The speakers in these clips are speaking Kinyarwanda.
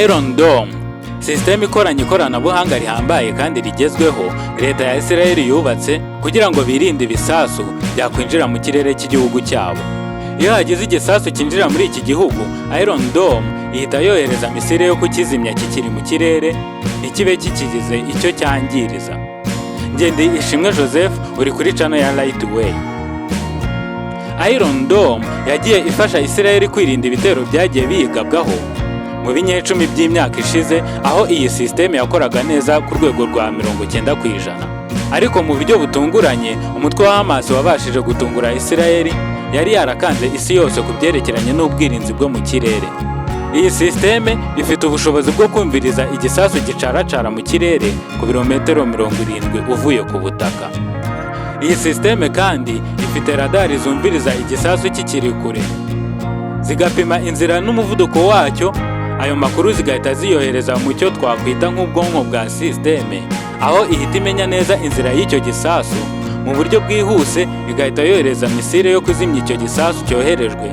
Iron Dome, sisiteme ikoranye ikoranabuhanga rihambaye kandi rigezweho leta ya Isirayeli yubatse kugira ngo birinde ibisasu byakwinjira mu kirere cy'igihugu cyabo. Iyo hagize igisasu cyinjira muri iki gihugu, Iron Dome ihita yohereza misile yo kukizimya kikiri mu kirere ntikibe kikigize icyo cyangiriza. Ndi Ishimwe Joseph, uri kuri channel ya Lightway. Iron Dome yagiye ifasha Isirayeli kwirinda ibitero byagiye biyigabwaho mu binyecumi by'imyaka ishize, aho iyi sisiteme yakoraga neza ku rwego rwa 90%. Ariko mu buryo butunguranye, umutwe wa Hamas wabashije gutungura Isirayeli yari yarakanze isi yose ku byerekeranye n'ubwirinzi bwo mu kirere. Iyi sisiteme ifite ubushobozi bwo kumviriza igisasu gicaracara mu kirere ku birometero 70 uvuye ku butaka. Iyi sisiteme kandi ifite radari zumviriza igisasu kikiri kure, zigapima inzira n'umuvuduko wacyo. Ayo makuru zigahita ziyohereza mu cyo twakwita nk'ubwonko bwa sisiteme, aho ihita imenya neza inzira y'icyo gisasu mu buryo bwihuse, igahita yohereza misile yo kuzimya icyo gisasu cyoherejwe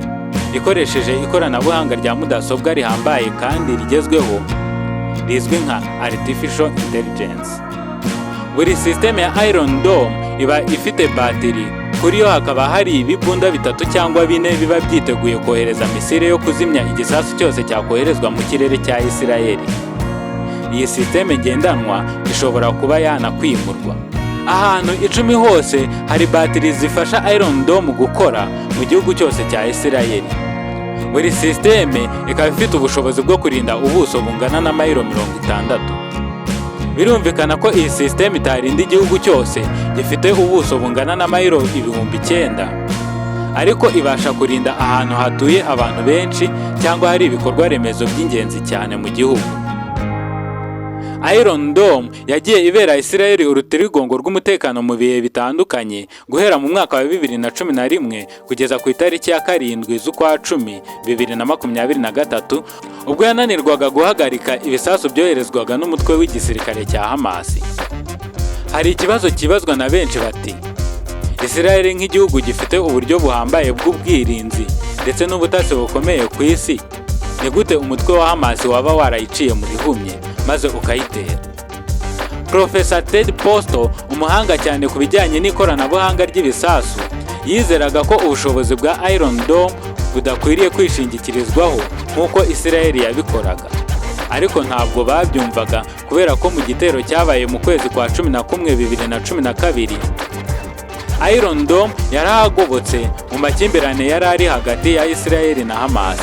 ikoresheje ikoranabuhanga rya mudasobwa rihambaye kandi rigezweho rizwi nka Artificial Intelligence. Buri sisiteme ya Iron Dome iba ifite batiri, kuri yo hakaba hari ibibunda 3 cyangwa 4 biba byiteguye kohereza misile yo kuzimya igisasu cyose cyakoherezwa mu kirere cya Isirayeli. Iyi sisiteme ngendanwa ishobora kuba yanakwimurwa. Ahantu 10 hose hari batiri zifasha Iron Dome gukora mu gihugu cyose cya Isirayeli. Buri sisiteme ikaba ifite ubushobozi bwo kurinda ubuso bungana na mayiro 60. Birumvikana ko iyi sisiteme itarinda igihugu cyose gifite ubuso bungana na mayiro 9,000, ariko ibasha kurinda ahantu hatuye abantu benshi cyangwa hari ibikorwa remezo by'ingenzi cyane mu gihugu. Iron Dome yagiye ibera Isirayeli urutirigongo rw'umutekano mu bihe bitandukanye guhera mu mwaka wa 2011 kugeza ku itariki ya 7 z'ukwa 10 2023, ubwo yananirwaga guhagarika ibisasu byoherezwaga n'umutwe w'igisirikare cya Hamas. Hari ikibazo kibazwa na benshi bati, Isirayeli nk'igihugu gifite uburyo buhambaye bw'ubwirinzi ndetse n'ubutasi bukomeye ku isi, ni gute umutwe wa Hamas waba warayiciye mu rihumye maze ukayitera? Professor Ted Posto, umuhanga cyane ku bijyanye n'ikoranabuhanga ry'ibisasu, yizeraga ko ubushobozi bwa Iron Dome budakwiriye kwishingikirizwaho nk'uko Isirayeli yabikoraga. Ariko ntabwo babyumvaga kubera ko mu gitero cyabaye mu kwezi kwa 11 2012, Iron Dome yarahagobotse mu makimbirane yari ari hagati ya Isirayeli na Hamas.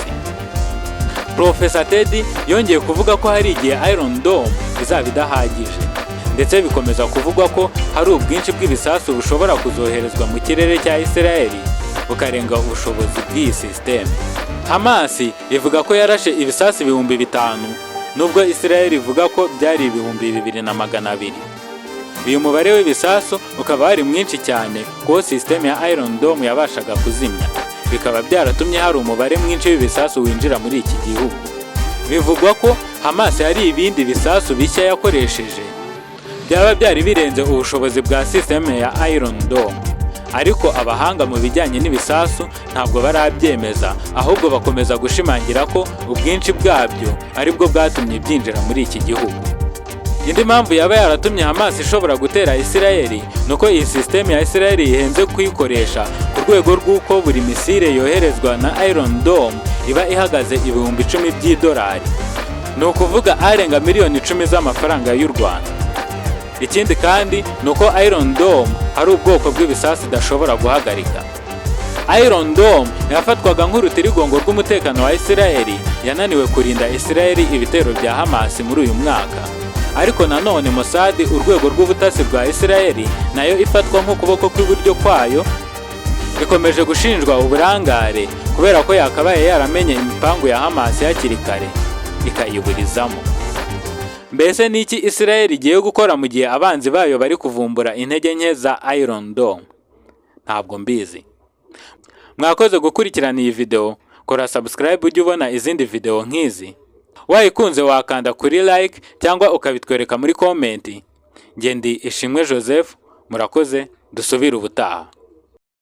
Professor Ted yongeye kuvuga ko hari igihe Iron Dome izaba idahagije, ndetse bikomeza kuvugwa ko hari ubwinshi bw'ibisasu bushobora kuzoherezwa mu kirere cya Isirayeli bukarenga ubushobozi bw'iyi sisiteme. Hamas ivuga ko yarashe ibisasu 5,000, nubwo Isirayeli ivuga ko byari 2,200. Uyu mubare w'ibisasu ukaba ari mwinshi cyane kuko sisiteme ya Iron Dome yabashaga kuzimya, bikaba byaratumye hari umubare mwinshi w'ibisasu winjira muri iki gihugu. Bivugwa ko Hamas hari ibindi bisasu bishya yakoresheje byaba byari birenze ubushobozi bwa sisiteme ya Iron Dome, ariko abahanga mu bijyanye n'ibisasu ntabwo barabyemeza, ahubwo bakomeza gushimangira ko ubwinshi bwabyo aribwo bwatumye byinjira muri iki gihugu. Indi mpamvu yaba yaratumye Hamas ishobora gutera Isirayeli nuko iyi sisiteme ya Isirayeli ihenze kuyikoresha ku rwego rw'uko buri misile yoherezwa na Iron Dome iba ihagaze $10,000, ni ukuvuga arenga miliyoni 10 z'amafaranga y'u Rwanda. Ikindi kandi nuko Iron Dome hari ubwoko bw'ibisasu idashobora guhagarika. Iron Dome yafatwaga nk'urutirigongo rw'umutekano wa Isirayeli yananiwe kurinda Isirayeli ibitero bya Hamas muri uyu mwaka. Ariko nanone Mossad, urwego rw'ubutasi rwa Isirayeli, nayo ifatwa nk'ukuboko kw'iburyo kwayo, ikomeje gushinjwa uburangare kubera ko yakabaye yaramenye imipangu ya Hamas hakiri kare ikayiburizamo. Mbese niki Isirayeli igiye gukora mu gihe abanzi bayo bari kuvumbura intege nke za Iron Dome? Ntabwo mbizi. Mwakoze gukurikirana iyi video, kora subscribe ujye ubona izindi video nk'izi. Wayikunze wakanda kuri like cyangwa ukabitwereka muri comment. Ndi Ishimwe Joseph, murakoze, dusubire ubutaha.